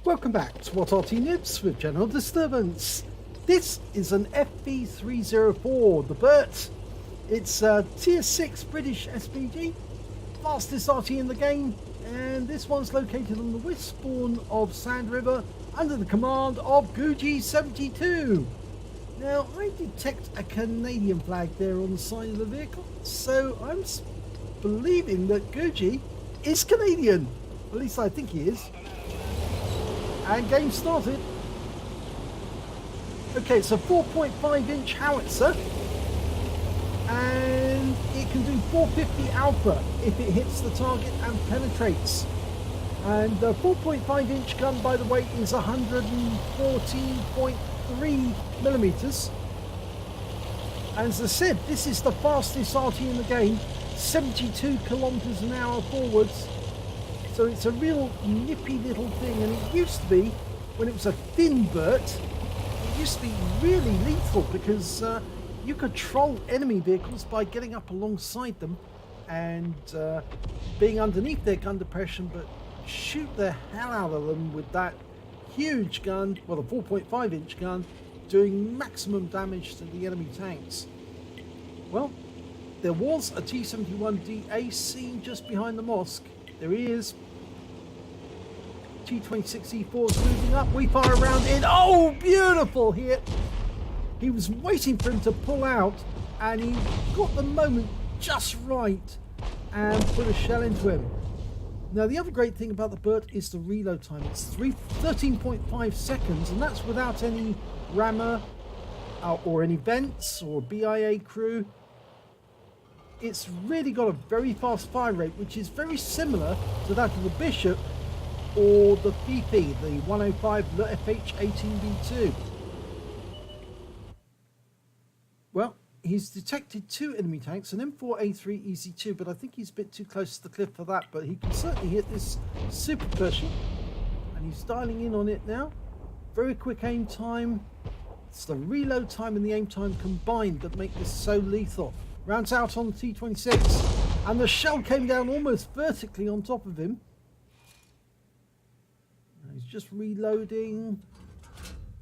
Welcome back to what Arty Noobs with General Disturbance. This is an FV304, the Burt. It's a tier 6 British SPG, fastest Arty in the game, and this one's located on the west spawn of Sand River under the command of Gucci72. Now, I detect a Canadian flag there on the side of the vehicle, so I'm believing that Gucci is Canadian. At least I think he is. And game started. Okay, it's a 4.5 inch howitzer, and it can do 450 alpha if it hits the target and penetrates. And the 4.5 inch gun, by the way, is 114.3 millimeters. And as I said, this is the fastest Arty in the game, 72 kilometers an hour forwards. So it's a real nippy little thing, and it used to be, when it was a thin Burt, it used to be really lethal because you could troll enemy vehicles by getting up alongside them and being underneath their gun depression, but shoot the hell out of them with that huge gun, well, the 4.5 inch gun, doing maximum damage to the enemy tanks. Well, there was a T-71DA seen just behind the mosque. There he is. T-26E4 is moving up. We fire around in. Oh, beautiful hit. He was waiting for him to pull out, and he got the moment just right and put a shell into him. Now, the other great thing about the Burt is the reload time. It's 13.5 seconds, and that's without any rammer or any vents or BIA crew. It's really got a very fast fire rate, which is very similar to that of the Bishop or the FV, the 105 FH18V2. Well, he's detected 2 enemy tanks, an M4A3 EZ2, but I think he's a bit too close to the cliff for that, but he can certainly hit this super Pershing, and he's dialing in on it now. Very quick aim time. It's the reload time and the aim time combined that make this so lethal. Rounds out on the T-26, and the shell came down almost vertically on top of him. He's just reloading.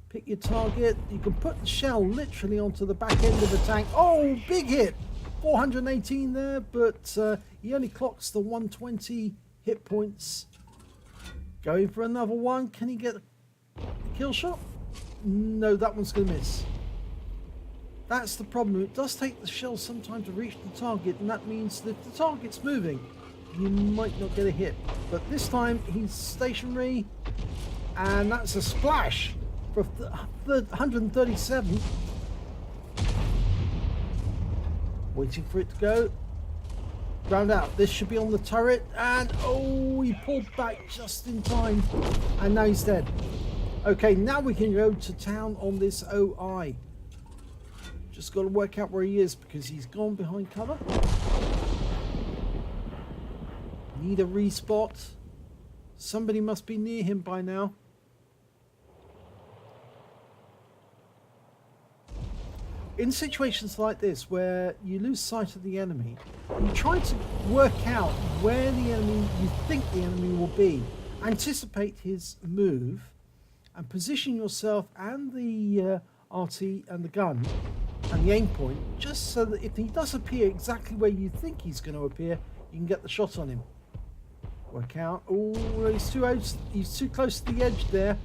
Pick your target. You can put the shell literally onto the back end of the tank. Oh, big hit! 418 there, but he only clocks the 120 hit points. Going for another one. Can he get a kill shot? No, that one's going to miss. That's the problem. It does take the shell some time to reach the target, and that means that if the target's moving, you might not get a hit. But this time he's stationary, and that's a splash for 137. Waiting for it to go. Round out. This should be on the turret, and oh, he pulled back just in time, and now he's dead. Okay, now we can go to town on this OI. Just got to work out where he is because he's gone behind cover. Need a respot. Somebody must be near him by now. In situations like this where you lose sight of the enemy, you try to work out where the enemy, you think the enemy will be, anticipate his move, and position yourself and the RT and the gun and the aim point, just so that if he does appear exactly where you think he's going to appear, you can get the shot on him. Work out. Oh, he's too close to the edge there.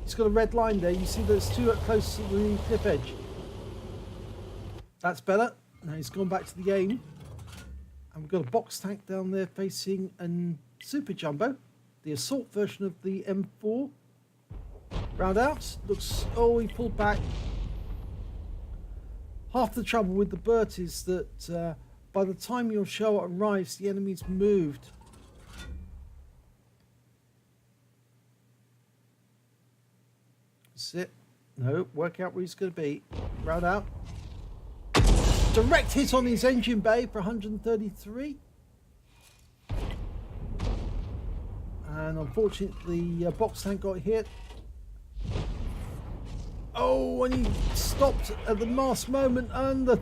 He's got a red line there. You see there's too close to the cliff edge. That's better. Now he's gone back to the aim. And we've got a box tank down there facing a Super Jumbo, the assault version of the M4. Round out. Looks, oh, he pulled back. Half the trouble with the Burt is that by the time your shell arrives, the enemy's moved. That's it. No, work out where he's going to be. Round out. Direct hit on his engine bay for 133. And unfortunately, the box tank got hit. Oh, and he stopped at the last moment, and the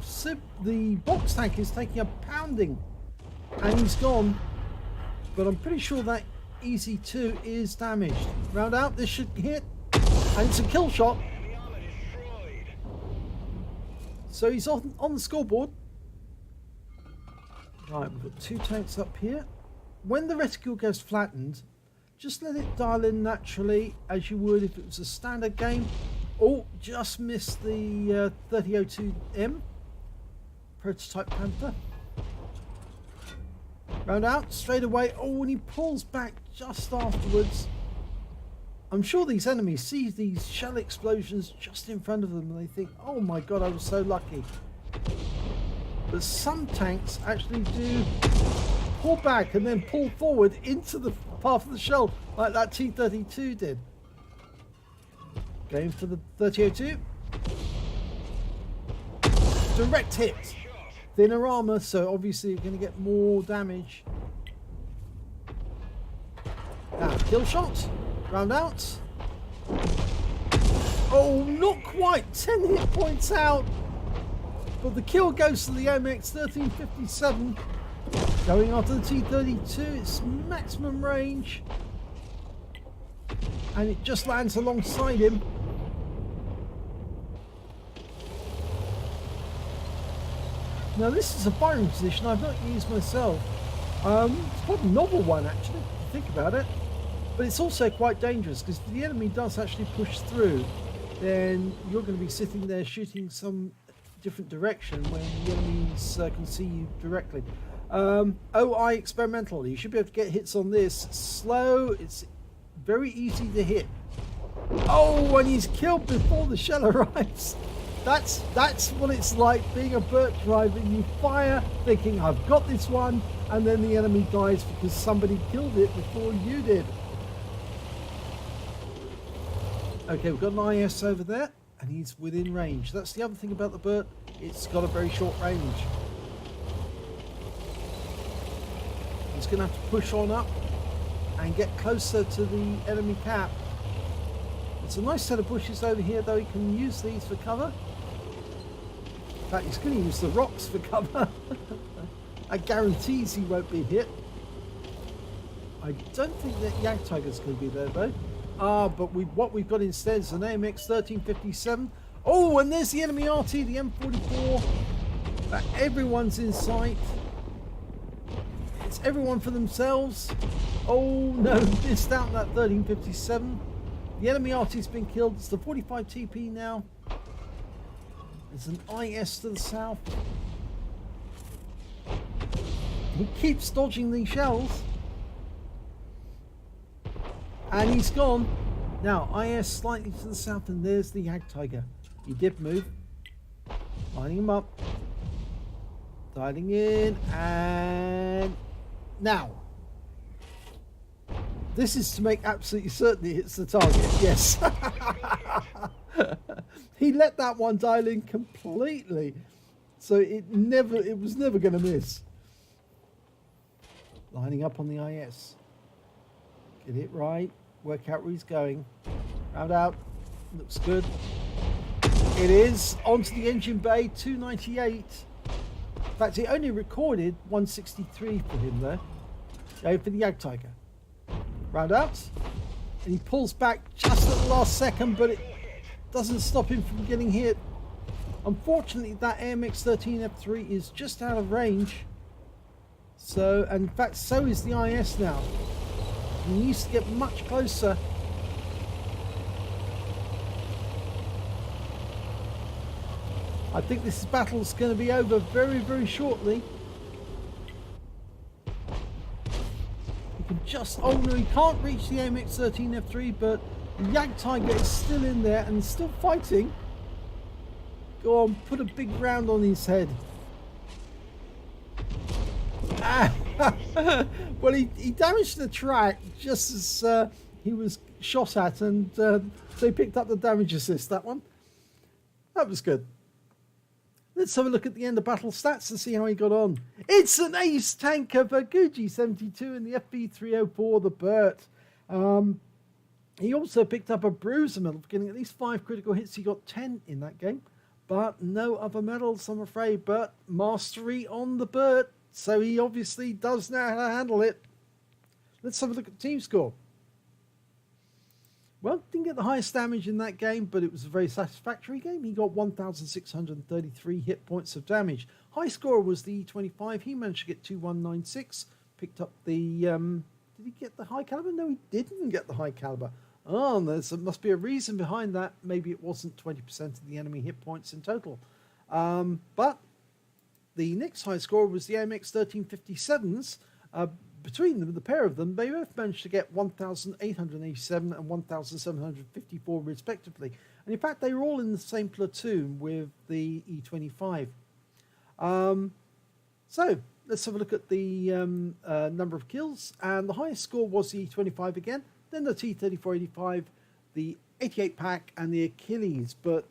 box tank is taking a pounding, and he's gone. But I'm pretty sure that Easy 2 is damaged. Round out, this should hit. And it's a kill shot. So he's on the scoreboard. Right, we've got 2 tanks up here. When the reticule goes flattened, just let it dial in naturally as you would if it was a standard game. Oh, just missed the 3002M prototype Panther. Round out, straight away. Oh, and he pulls back just afterwards. I'm sure these enemies see these shell explosions just in front of them and they think, oh my god, I was so lucky. But some tanks actually do pull back and then pull forward into the path of the shell, like that T-32 did. Going for the 3002. Direct hit. Thinner armor, so obviously you're going to get more damage. Now, kill shot. Round out. Oh, not quite. 10 hit points out. But the kill goes to the MX 1357. Going after the T-32. It's maximum range. And it just lands alongside him. Now this is a firing position I've not used myself. It's quite a novel one actually, if you think about it. But it's also quite dangerous because if the enemy does actually push through, then you're going to be sitting there shooting some different direction when the enemies can see you directly. OI experimental. You should be able to get hits on this. Slow. It's very easy to hit. Oh, and he's killed before the shell arrives. That's what it's like being a Burt driver. You fire thinking I've got this one, and then the enemy dies because somebody killed it before you did. Okay, we've got an IS over there and he's within range. That's the other thing about the Burt, it's got a very short range. He's going to have to push on up and get closer to the enemy cap. It's a nice set of bushes over here, though. He can use these for cover. In fact, he's going to use the rocks for cover. That guarantees he won't be hit. I don't think that Jagdtiger's going to be there, though. But what we've got instead is an AMX 1357. Oh, and there's the enemy Arty, the M44. Everyone's in sight. It's everyone for themselves. Oh, no, missed out on that 1357. The enemy Arty's been killed. It's the 45 TP now. There's an IS to the south. He keeps dodging these shells. And he's gone. Now, IS slightly to the south, and there's the Jagdtiger. He did move. Lining him up. Dialing in, and now. This is to make absolutely certain it hits the target. Yes. He let that one dial in completely. So it was never going to miss. Lining up on the IS. Get it right. Work out where he's going. Round out. Looks good. It is. Onto the engine bay. 298. In fact, it only recorded 163 for him there. Going for the Jagdtiger. Round out. And he pulls back just at the last second, but it doesn't stop him from getting hit. Unfortunately, that AMX 13F3 is just out of range. So, and in fact, so is the IS now. He needs to get much closer. I think this battle's going to be over very, very shortly. He can just... Oh no, he can't reach the AMX 13F3, but the Jagdtiger is still in there and still fighting. Go on, put a big round on his head. Well, he damaged the track just as he was shot at, and so he picked up the damage assist, that one. That was good. Let's have a look at the end of battle stats and see how he got on. It's an ace tanker for Gucci72 in the FV304, the Burt. He also picked up a bruiser medal for getting at least 5 critical hits. He got 10 in that game, but no other medals, I'm afraid. But mastery on the Burt, so he obviously does know how to handle it. Let's have a look at the team score. Well, didn't get the highest damage in that game, but it was a very satisfactory game. He got 1,633 hit points of damage. High score was the E25. He managed to get 2196. Picked up the... did he get the high caliber? No, he didn't get the high caliber. Oh, there must be a reason behind that. Maybe it wasn't 20% of the enemy hit points in total. But the next high score was the AMX 1357s. Between them, the pair of them, they both managed to get 1,887 and 1,754 respectively. And in fact, they were all in the same platoon with the E25. So let's have a look at the number of kills. And the highest score was the E25 again, then the T3485, the 88 pack, and the Achilles. But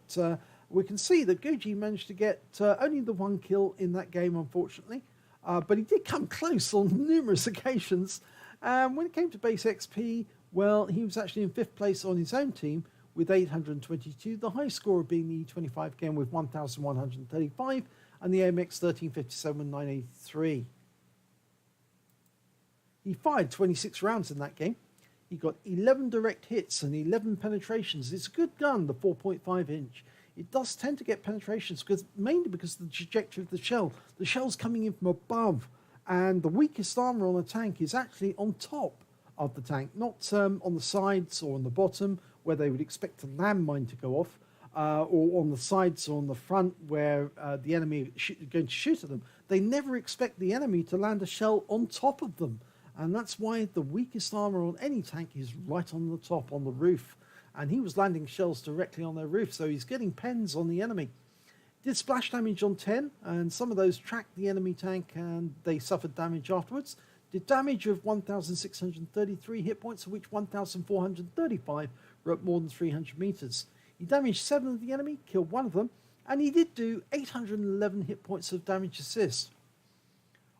we can see that Goji managed to get only the one kill in that game, unfortunately. But he did come close on numerous occasions. When it came to base XP, well, he was actually in 5th place on his own team with 822. The high score being the E25 again with 1,135, and the AMX 1357 with 983. He fired 26 rounds in that game. He got 11 direct hits and 11 penetrations. It's a good gun, the 4.5 inch. It does tend to get penetrations mainly because of the trajectory of the shell. The shell's coming in from above, and the weakest armor on a tank is actually on top of the tank, not on the sides or on the bottom where they would expect a landmine to go off, or on the sides or on the front where the enemy is going to shoot at them. They never expect the enemy to land a shell on top of them, and that's why the weakest armor on any tank is right on the top, on the roof. And he was landing shells directly on their roof, so he's getting pens on the enemy. Did splash damage on 10, and some of those tracked the enemy tank and they suffered damage afterwards. Did damage of 1,633 hit points, of which 1,435 were at more than 300 meters. He damaged 7 of the enemy, killed 1 of them, and he did do 811 hit points of damage assist.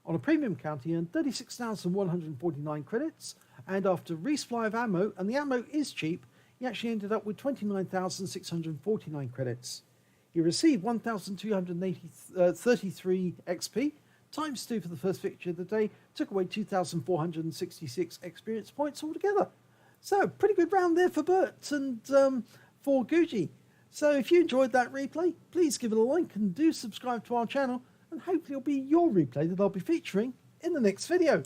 On a premium count, he earned 36,149 credits, and after resupply of ammo, and the ammo is cheap, he actually ended up with 29,649 credits. He received 1,233 XP, times 2 for the first victory of the day, took away 2,466 experience points altogether. So, pretty good round there for Bert and for Guji. So, if you enjoyed that replay, please give it a like and do subscribe to our channel, and hopefully it'll be your replay that I'll be featuring in the next video.